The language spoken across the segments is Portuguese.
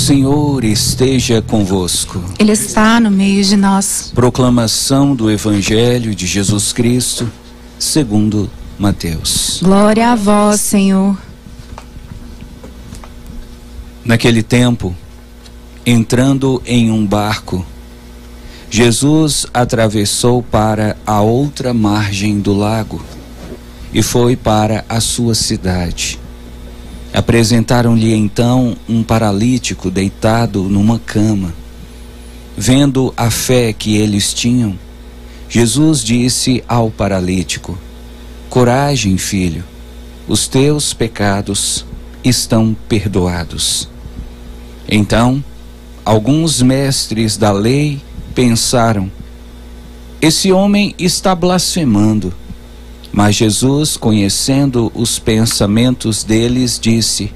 Senhor esteja convosco. Ele está no meio de nós. Proclamação do Evangelho de Jesus Cristo, segundo Mateus. Glória a vós, Senhor. Naquele tempo, entrando em um barco, Jesus atravessou para a outra margem do lago e foi para a sua cidade. Apresentaram-lhe então um paralítico deitado numa cama. Vendo a fé que eles tinham, Jesus disse ao paralítico: Coragem, filho, os teus pecados estão perdoados. Então, alguns mestres da lei pensaram: esse homem está blasfemando. Mas Jesus, conhecendo os pensamentos deles, disse: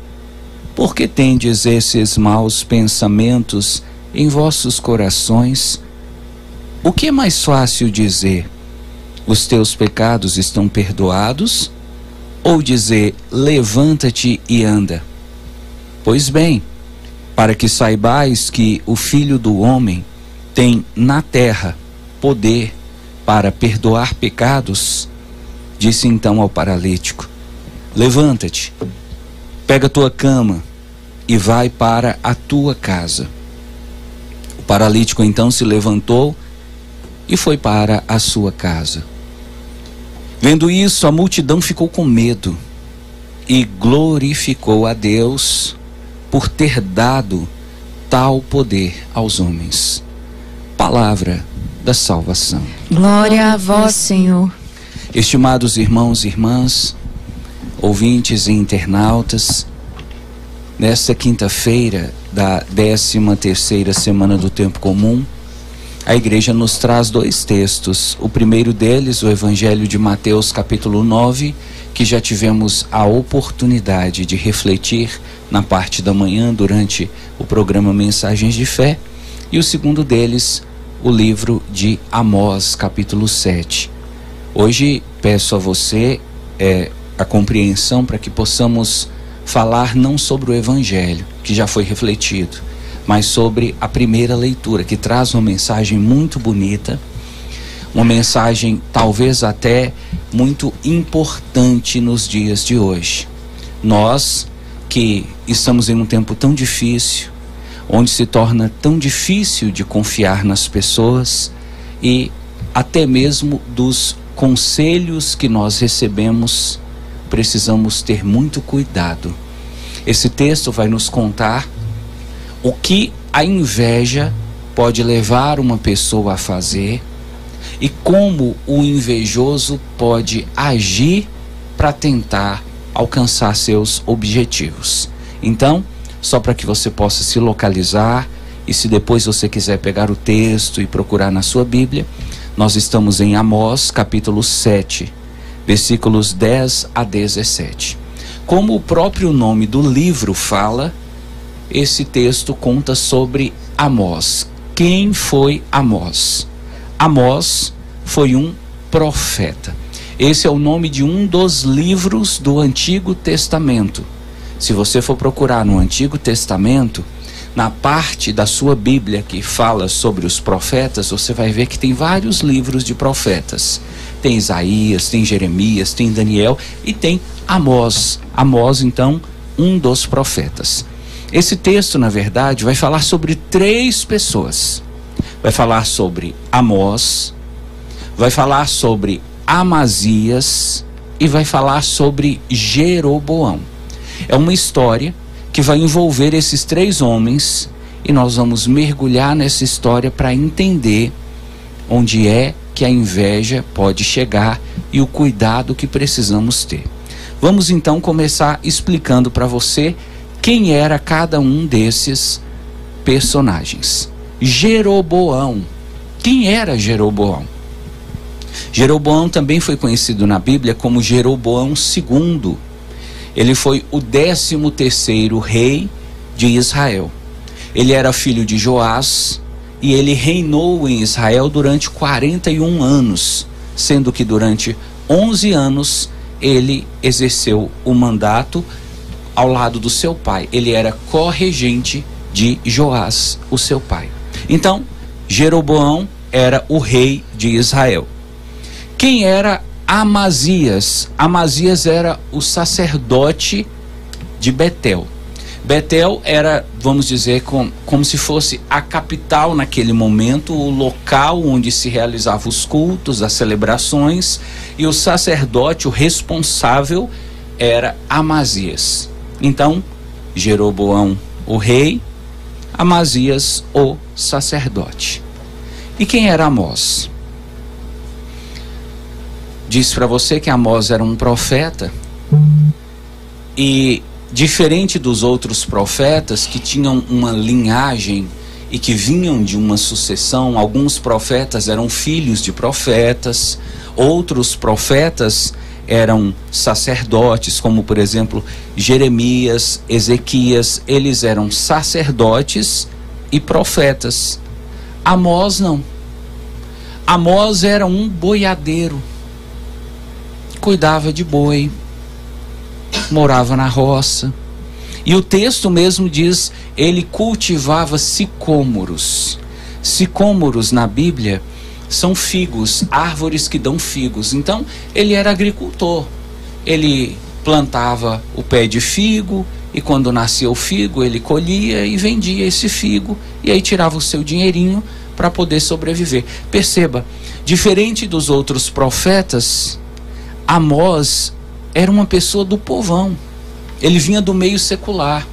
Por que tendes esses maus pensamentos em vossos corações? O que é mais fácil dizer: os teus pecados estão perdoados? Ou dizer: levanta-te e anda? Pois bem, para que saibais que o Filho do Homem tem na terra poder para perdoar pecados, disse então ao paralítico: levanta-te, pega a tua cama e vai para a tua casa. O paralítico então se levantou e foi para a sua casa. Vendo isso, a multidão ficou com medo e glorificou a Deus por ter dado tal poder aos homens. Palavra da salvação. Glória a vós, Senhor. Estimados irmãos e irmãs, ouvintes e internautas, nesta quinta-feira da 13ª semana do Tempo Comum, a igreja nos traz dois textos. O primeiro deles, o Evangelho de Mateus, capítulo 9, que já tivemos a oportunidade de refletir na parte da manhã durante o programa Mensagens de Fé. E o segundo deles, o livro de Amós, capítulo 7. Hoje peço a você a compreensão para que possamos falar não sobre o Evangelho, que já foi refletido, mas sobre a primeira leitura, que traz uma mensagem muito bonita, uma mensagem talvez até muito importante nos dias de hoje. Nós que estamos em um tempo tão difícil, onde se torna tão difícil de confiar nas pessoas e até mesmo dos conselhos que nós recebemos, precisamos ter muito cuidado. Esse texto vai nos contar o que a inveja pode levar uma pessoa a fazer e como o invejoso pode agir para tentar alcançar seus objetivos. Então, só para que você possa se localizar, e se depois você quiser pegar o texto e procurar na sua Bíblia, nós estamos em Amós, capítulo 7, versículos 10 a 17. Como o próprio nome do livro fala, esse texto conta sobre Amós. Quem foi Amós? Amós foi um profeta. Esse é o nome de um dos livros do Antigo Testamento. Se você for procurar no Antigo Testamento, na parte da sua Bíblia que fala sobre os profetas, você vai ver que tem vários livros de profetas. Tem Isaías, tem Jeremias, tem Daniel e tem Amós. Amós, então, um dos profetas. Esse texto, na verdade, vai falar sobre três pessoas. Vai falar sobre Amós, vai falar sobre Amazias e vai falar sobre Jeroboão. É uma história que vai envolver esses três homens e nós vamos mergulhar nessa história para entender onde é que a inveja pode chegar e o cuidado que precisamos ter. Vamos então começar explicando para você quem era cada um desses personagens. Jeroboão. Quem era Jeroboão? Jeroboão também foi conhecido na Bíblia como Jeroboão II. Ele foi o 13º rei de Israel. Ele era filho de Joás e ele reinou em Israel durante 41 anos, sendo que durante 11 anos ele exerceu o mandato ao lado do seu pai. Ele era corregente de Joás, o seu pai. Então, Jeroboão era o rei de Israel. Quem era Amazias? Amazias era o sacerdote de Betel. Betel era, vamos dizer, como se fosse a capital naquele momento, o local onde se realizavam os cultos, as celebrações, e o sacerdote, o responsável, era Amazias. Então, Jeroboão, o rei, Amazias, o sacerdote. E quem era Amós? Disse para você que Amós era um profeta, e diferente dos outros profetas que tinham uma linhagem e que vinham de uma sucessão, alguns profetas eram filhos de profetas, outros profetas eram sacerdotes, como por exemplo Jeremias, Ezequias, eles eram sacerdotes e profetas. Amós não. Amós era um boiadeiro, cuidava de boi, morava na roça. E o texto mesmo diz, ele cultivava sicômoros. Sicômoros na Bíblia são figos, árvores que dão figos. Então, ele era agricultor. Ele plantava o pé de figo e quando nascia o figo, ele colhia e vendia esse figo e aí tirava o seu dinheirinho para poder sobreviver. Perceba, diferente dos outros profetas, Amós era uma pessoa do povão. Ele vinha do meio secular.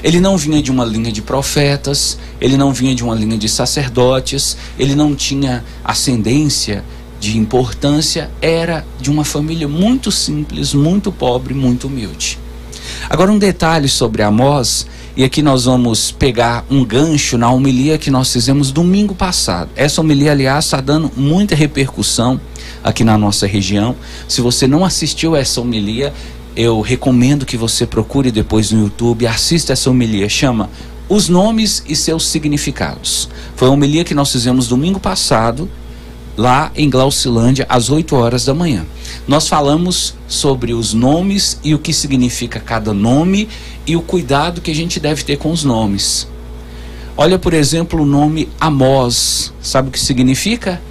Ele não vinha de uma linha de profetas, ele não vinha de uma linha de sacerdotes, ele não tinha ascendência de importância, era de uma família muito simples, muito pobre, muito humilde. Agora um detalhe sobre Amós, e aqui nós vamos pegar um gancho na homilia que nós fizemos domingo passado. Essa homilia, aliás, está dando muita repercussão aqui na nossa região. Se você não assistiu essa homilia, eu recomendo que você procure depois no YouTube, assista essa homilia, chama Os Nomes e Seus Significados. Foi a homilia que nós fizemos domingo passado, lá em Glaucilândia, às 8 horas da manhã. Nós falamos sobre os nomes e o que significa cada nome e o cuidado que a gente deve ter com os nomes. Olha, por exemplo, o nome Amós. Sabe o que significa?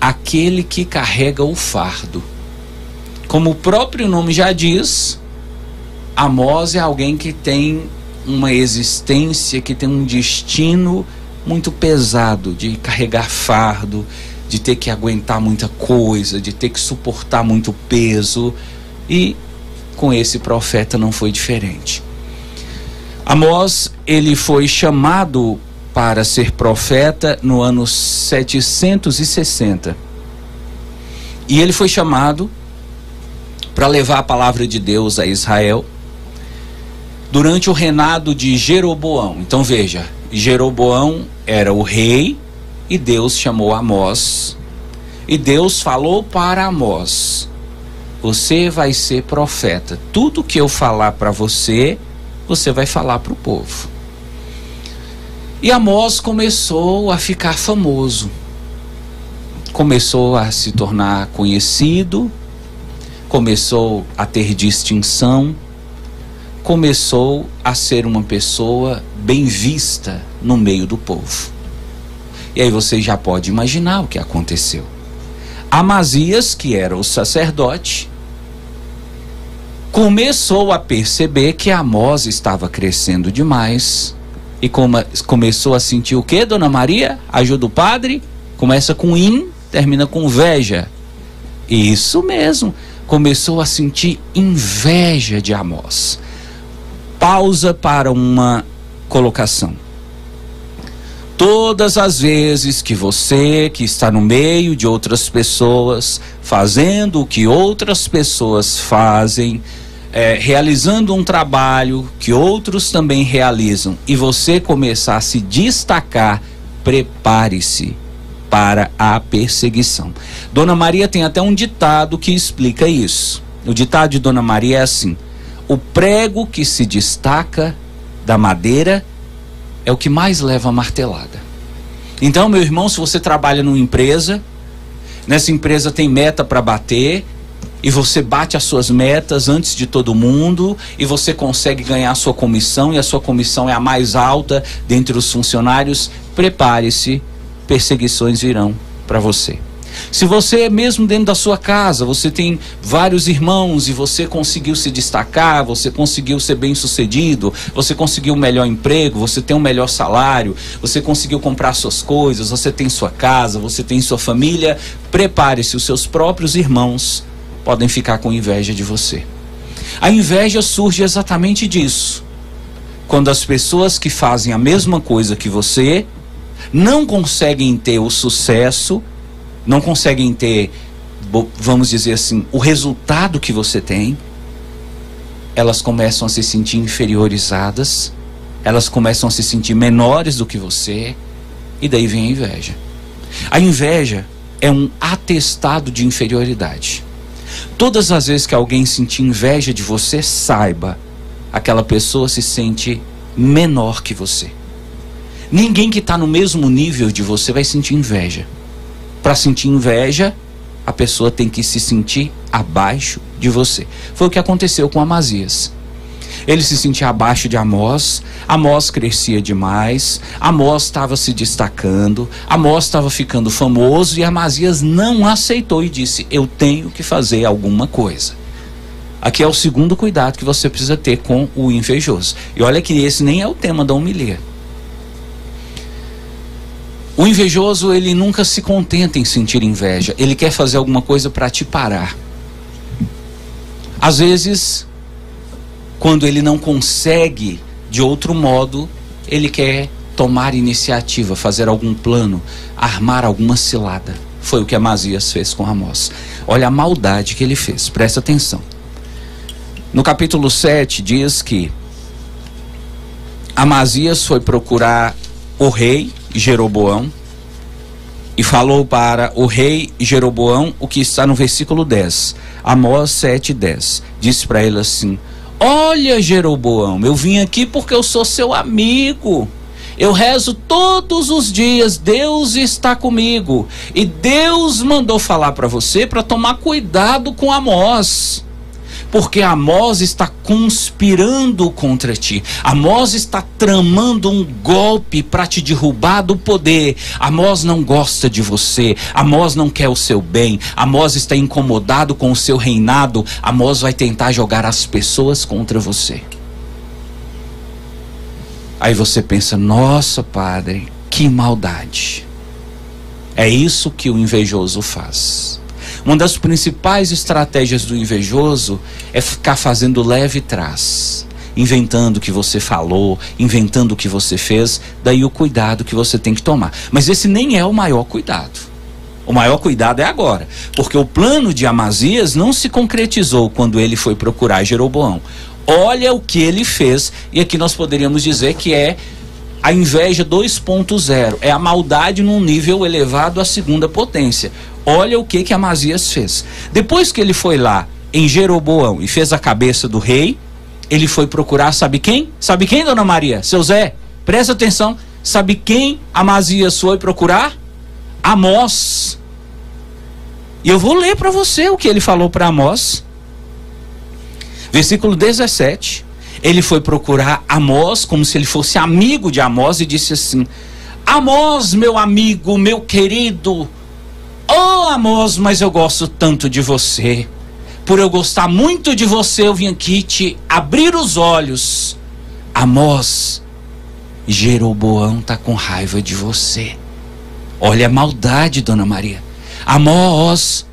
Aquele que carrega o fardo. Como o próprio nome já diz, Amós é alguém que tem uma existência, que tem um destino muito pesado, de carregar fardo, de ter que aguentar muita coisa, de ter que suportar muito peso. E com esse profeta não foi diferente. Amós, ele foi chamado para ser profeta no ano 760. E ele foi chamado para levar a palavra de Deus a Israel durante o reinado de Jeroboão. Então veja, Jeroboão era o rei e Deus chamou Amós. E Deus falou para Amós: você vai ser profeta. Tudo que eu falar para você, você vai falar para o povo. E Amós começou a ficar famoso. Começou a se tornar conhecido. Começou a ter distinção, começou a ser uma pessoa bem vista no meio do povo. E aí você já pode imaginar o que aconteceu. Amazias, que era o sacerdote, começou a perceber que Amós estava crescendo demais e começou a sentir o que, Dona Maria? Ajuda o padre? Começa com in, termina com veja. Isso mesmo. Começou a sentir inveja de Amós. Pausa para uma colocação. Todas as vezes que você, que está no meio de outras pessoas, fazendo o que outras pessoas fazem, realizando um trabalho que outros também realizam, e você começar a se destacar, prepare-se para a perseguição. Dona Maria tem até um ditado que explica isso. O ditado de Dona Maria é assim: o prego que se destaca da madeira é o que mais leva a martelada. Então, meu irmão, se você trabalha numa empresa, nessa empresa tem meta para bater, e você bate as suas metas antes de todo mundo, e você consegue ganhar a sua comissão, e a sua comissão é a mais alta dentre os funcionários, prepare-se, perseguições virão para você. Se você, mesmo dentro da sua casa, você tem vários irmãos e você conseguiu se destacar, você conseguiu ser bem sucedido, você conseguiu um melhor emprego, você tem um melhor salário, você conseguiu comprar suas coisas, você tem sua casa, você tem sua família, prepare-se, os seus próprios irmãos podem ficar com inveja de você. A inveja surge exatamente disso. Quando as pessoas que fazem a mesma coisa que você não conseguem ter o sucesso, não conseguem ter, vamos dizer assim, o resultado que você tem, elas começam a se sentir inferiorizadas, elas começam a se sentir menores do que você, e daí vem a inveja. A inveja é um atestado de inferioridade. Todas as vezes que alguém sentir inveja de você, saiba, aquela pessoa se sente menor que você. Ninguém que está no mesmo nível de você vai sentir inveja. Para sentir inveja, a pessoa tem que se sentir abaixo de você. Foi o que aconteceu com Amazias. Ele se sentia abaixo de Amós, Amós crescia demais, Amós estava se destacando, Amós estava ficando famoso, e Amazias não aceitou e disse: eu tenho que fazer alguma coisa. Aqui é o segundo cuidado que você precisa ter com o invejoso. E olha que esse nem é o tema da homilia. O invejoso, ele nunca se contenta em sentir inveja. Ele quer fazer alguma coisa para te parar. Às vezes, quando ele não consegue de outro modo, ele quer tomar iniciativa, fazer algum plano, armar alguma cilada. Foi o que Amazias fez com Amós. Olha a maldade que ele fez, presta atenção. No capítulo 7 diz que Amazias foi procurar o rei Jeroboão e falou para o rei Jeroboão o que está no versículo 10. Amós 7:10. Disse para ele assim: olha, Jeroboão, eu vim aqui porque eu sou seu amigo. Eu rezo todos os dias, Deus está comigo. E Deus mandou falar para você para tomar cuidado com Amós. Porque Amós está conspirando contra ti. Amós está tramando um golpe para te derrubar do poder. Amós não gosta de você. Amós não quer o seu bem. Amós está incomodado com o seu reinado. Amós vai tentar jogar as pessoas contra você. Aí você pensa: nossa, padre, que maldade. É isso que o invejoso faz. Uma das principais estratégias do invejoso é ficar fazendo leve trás, inventando o que você falou, inventando o que você fez. Daí o cuidado que você tem que tomar. Mas esse nem é o maior cuidado. O maior cuidado é agora, porque o plano de Amazias não se concretizou quando ele foi procurar Jeroboão. Olha o que ele fez, e aqui nós poderíamos dizer que é a inveja 2.0, é a maldade num nível elevado à segunda potência. Olha o que Amazias fez. Depois que ele foi lá em Jeroboão e fez a cabeça do rei, ele foi procurar, sabe quem? Sabe quem, dona Maria? Seu Zé, presta atenção. Sabe quem Amazias foi procurar? Amós. E eu vou ler para você o que ele falou para Amós. Versículo 17. Ele foi procurar Amós como se ele fosse amigo de Amós e disse assim: Amós, meu amigo, meu querido, oh Amós, mas eu gosto tanto de você. Por eu gostar muito de você, eu vim aqui te abrir os olhos. Amós, Jeroboão está com raiva de você. Olha a maldade, dona Maria. Amós,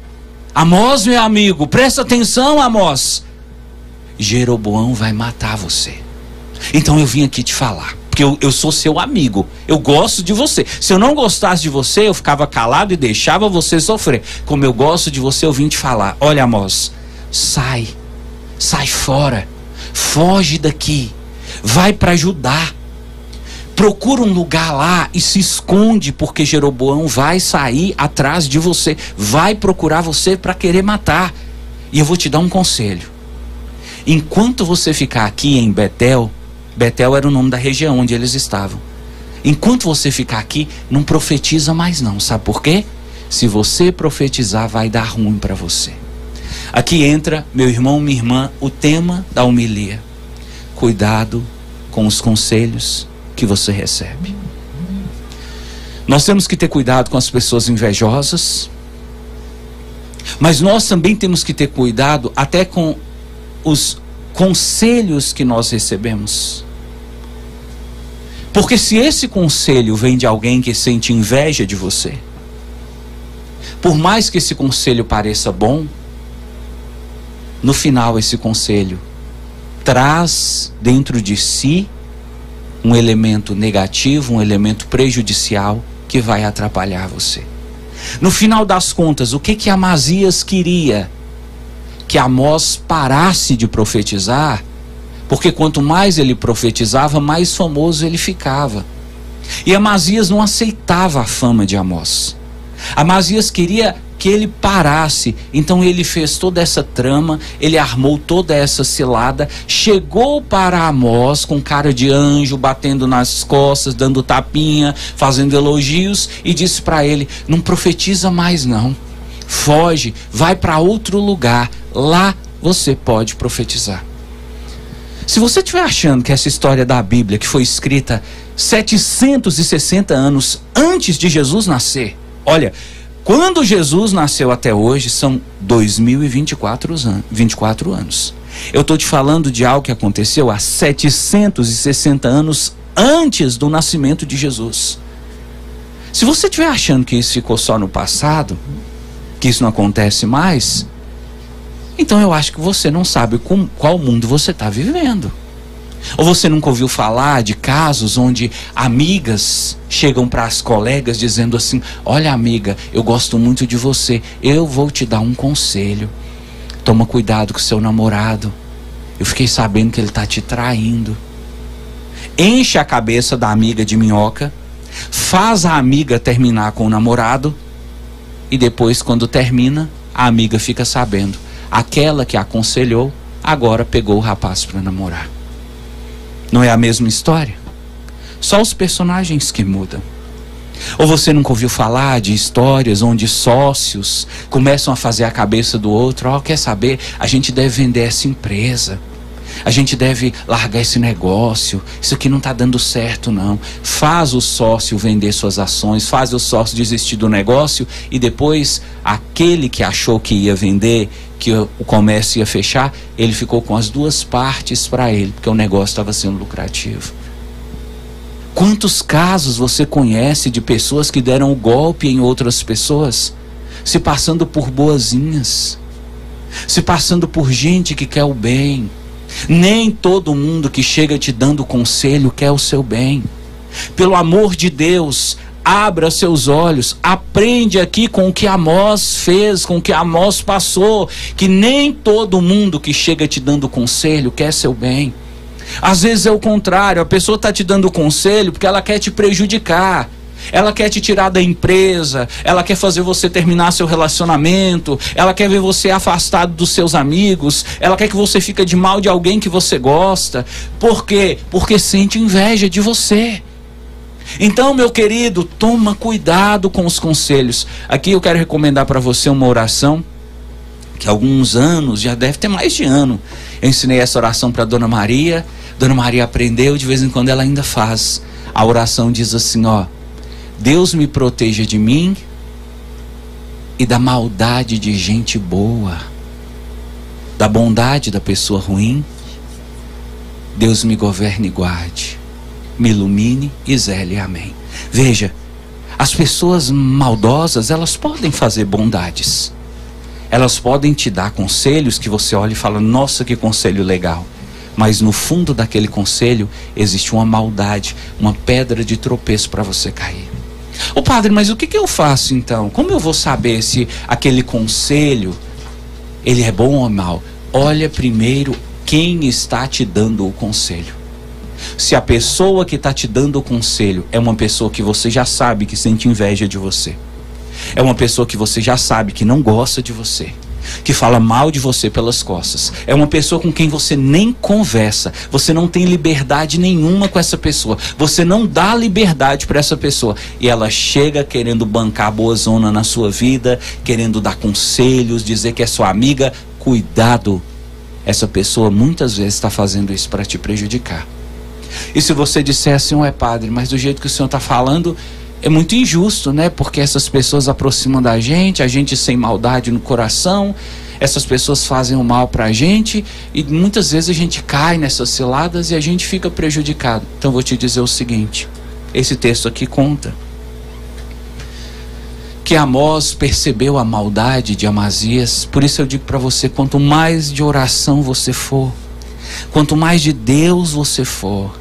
Amós, meu amigo, presta atenção, Amós. Jeroboão vai matar você. Então eu vim aqui te falar, porque eu sou seu amigo, eu gosto de você. Se eu não gostasse de você, eu ficava calado e deixava você sofrer. Como eu gosto de você, eu vim te falar. Olha, Amós, sai fora, foge daqui, vai para Judá, procura um lugar lá e se esconde, porque Jeroboão vai sair atrás de você, vai procurar você para querer matar. E eu vou te dar um conselho: enquanto você ficar aqui em Betel, Betel era o nome da região onde eles estavam. Enquanto você ficar aqui, não profetiza mais não. Sabe por quê? Se você profetizar, vai dar ruim para você. Aqui entra, meu irmão, minha irmã, o tema da homilia. Cuidado com os conselhos que você recebe. Nós temos que ter cuidado com as pessoas invejosas, mas nós também temos que ter cuidado até com os conselhos que nós recebemos. Porque se esse conselho vem de alguém que sente inveja de você, por mais que esse conselho pareça bom, no final esse conselho traz dentro de si um elemento negativo, um elemento prejudicial que vai atrapalhar você. No final das contas, o que Amazias queria? Que Amós parasse de profetizar, porque quanto mais ele profetizava, mais famoso ele ficava. E Amazias não aceitava a fama de Amós. Amazias queria que ele parasse, então ele fez toda essa trama, ele armou toda essa cilada, chegou para Amós com cara de anjo, batendo nas costas, dando tapinha, fazendo elogios, e disse para ele: não profetiza mais não, foge, vai para outro lugar, lá você pode profetizar. Se você estiver achando que essa história da Bíblia, que foi escrita 760 anos antes de Jesus nascer, olha, quando Jesus nasceu até hoje são 2024 anos. Eu estou te falando de algo que aconteceu há 760 anos antes do nascimento de Jesus. Se você estiver achando que isso ficou só no passado, que isso não acontece mais, então eu acho que você não sabe qual mundo você está vivendo. Ou você nunca ouviu falar de casos onde amigas chegam para as colegas dizendo assim: olha amiga, eu gosto muito de você, eu vou te dar um conselho. Toma cuidado com seu namorado, eu fiquei sabendo que ele está te traindo. Enche a cabeça da amiga de minhoca, faz a amiga terminar com o namorado, e depois, quando termina, a amiga fica sabendo: aquela que aconselhou agora pegou o rapaz para namorar. Não é a mesma história? Só os personagens que mudam. Ou você nunca ouviu falar de histórias onde sócios começam a fazer a cabeça do outro: ó, quer saber? A gente deve vender essa empresa, a gente deve largar esse negócio, isso aqui não está dando certo não. Faz o sócio vender suas ações, faz o sócio desistir do negócio, e depois aquele que achou que ia vender, que o comércio ia fechar, ele ficou com as duas partes para ele, porque o negócio estava sendo lucrativo. Quantos casos você conhece de pessoas que deram o golpe em outras pessoas, se passando por boazinhas, se passando por gente que quer o bem? Nem todo mundo que chega te dando conselho quer o seu bem. Pelo amor de Deus, abra seus olhos, aprende aqui com o que Amós fez, com o que Amós passou, que nem todo mundo que chega te dando conselho quer seu bem. Às vezes é o contrário, a pessoa está te dando conselho porque ela quer te prejudicar, ela quer te tirar da empresa, ela quer fazer você terminar seu relacionamento, ela quer ver você afastado dos seus amigos, ela quer que você fique de mal de alguém que você gosta. Por quê? Porque sente inveja de você. Então, meu querido, toma cuidado com os conselhos. Aqui eu quero recomendar para você uma oração que há alguns anos, já deve ter mais de ano, eu ensinei essa oração para Dona Maria. Dona Maria aprendeu, de vez em quando ela ainda faz. A oração diz assim, ó: Deus me proteja de mim e da maldade de gente boa, da bondade da pessoa ruim. Deus me governe e guarde, me ilumine e zele, amém. Veja, as pessoas maldosas, elas podem fazer bondades, elas podem te dar conselhos que você olha e fala: nossa, que conselho legal. Mas no fundo daquele conselho existe uma maldade, uma pedra de tropeço para você cair. Ô padre, mas o que eu faço então? Como eu vou saber se aquele conselho ele é bom ou mal? Olha primeiro quem está te dando o conselho. Se a pessoa que está te dando o conselho é uma pessoa que você já sabe que sente inveja de você, é uma pessoa que você já sabe que não gosta de você, que fala mal de você pelas costas. É uma pessoa com quem você nem conversa. Você não tem liberdade nenhuma com essa pessoa. Você não dá liberdade para essa pessoa. E ela chega querendo bancar a boa zona na sua vida, querendo dar conselhos, dizer que é sua amiga. Cuidado. Essa pessoa muitas vezes está fazendo isso para te prejudicar. E se você disser assim, ué padre, mas do jeito que o senhor está falando, é muito injusto, né? Porque essas pessoas aproximam da gente, a gente sem maldade no coração, essas pessoas fazem o mal pra gente e muitas vezes a gente cai nessas ciladas e a gente fica prejudicado. Então vou te dizer o seguinte, esse texto aqui conta que Amós percebeu a maldade de Amazias. Por isso eu digo para você, quanto mais de oração você for, quanto mais de Deus você for,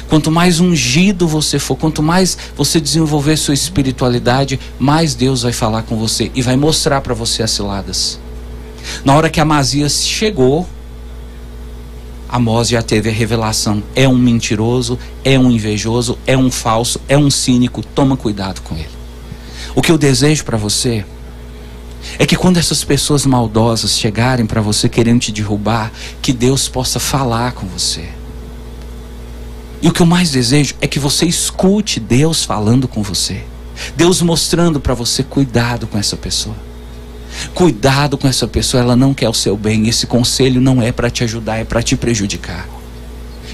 quanto mais ungido você for, quanto mais você desenvolver sua espiritualidade, mais Deus vai falar com você e vai mostrar para você as ciladas. Na hora que Amazias chegou, Amós já teve a revelação. É um mentiroso, é um invejoso, é um falso, é um cínico. Toma cuidado com ele. O que eu desejo para você é que quando essas pessoas maldosas chegarem para você querendo te derrubar, que Deus possa falar com você. E o que eu mais desejo é que você escute Deus falando com você. Deus mostrando para você, cuidado com essa pessoa. Cuidado com essa pessoa, ela não quer o seu bem. Esse conselho não é para te ajudar, é para te prejudicar.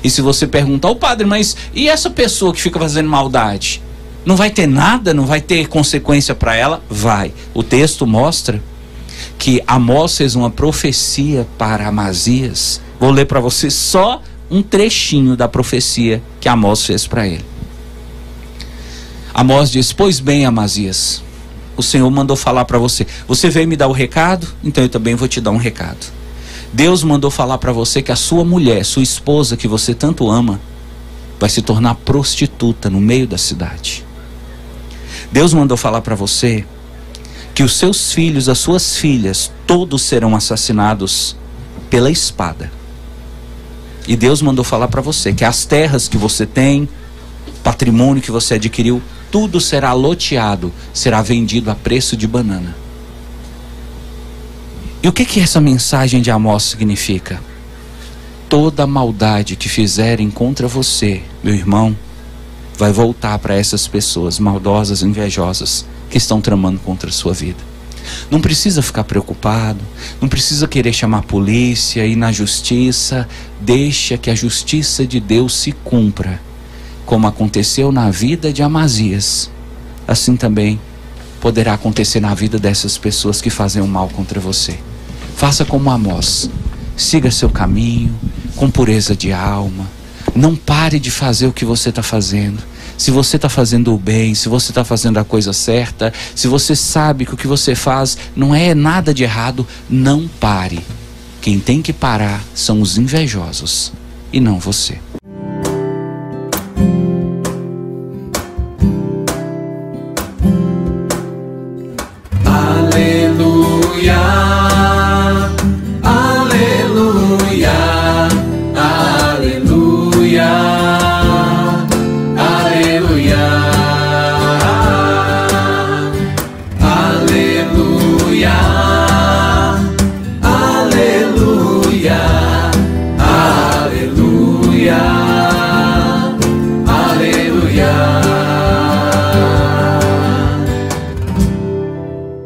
E se você perguntar, padre, mas e essa pessoa que fica fazendo maldade? Não vai ter nada? Não vai ter consequência para ela? Vai. O texto mostra que Amós fez uma profecia para Amazias. Vou ler para você só um trechinho da profecia que Amós fez para ele. Amós diz, pois bem, Amazias, o Senhor mandou falar para você. Você veio me dar o recado, então eu também vou te dar um recado. Deus mandou falar para você que a sua mulher, sua esposa, que você tanto ama, vai se tornar prostituta no meio da cidade. Deus mandou falar para você que os seus filhos, as suas filhas, todos serão assassinados pela espada. E Deus mandou falar para você que as terras que você tem, patrimônio que você adquiriu, tudo será loteado, será vendido a preço de banana. E o que essa mensagem de Amós significa? Toda maldade que fizerem contra você, meu irmão, vai voltar para essas pessoas maldosas, invejosas, que estão tramando contra a sua vida. Não precisa ficar preocupado, não precisa querer chamar a polícia, ir na justiça. Deixa que a justiça de Deus se cumpra. Como aconteceu na vida de Amazias, assim também poderá acontecer na vida dessas pessoas que fazem o mal contra você. Faça como Amós, siga seu caminho com pureza de alma. Não pare de fazer o que você está fazendo. Se você está fazendo o bem, se você está fazendo a coisa certa, se você sabe que o que você faz não é nada de errado, não pare. Quem tem que parar são os invejosos e não você.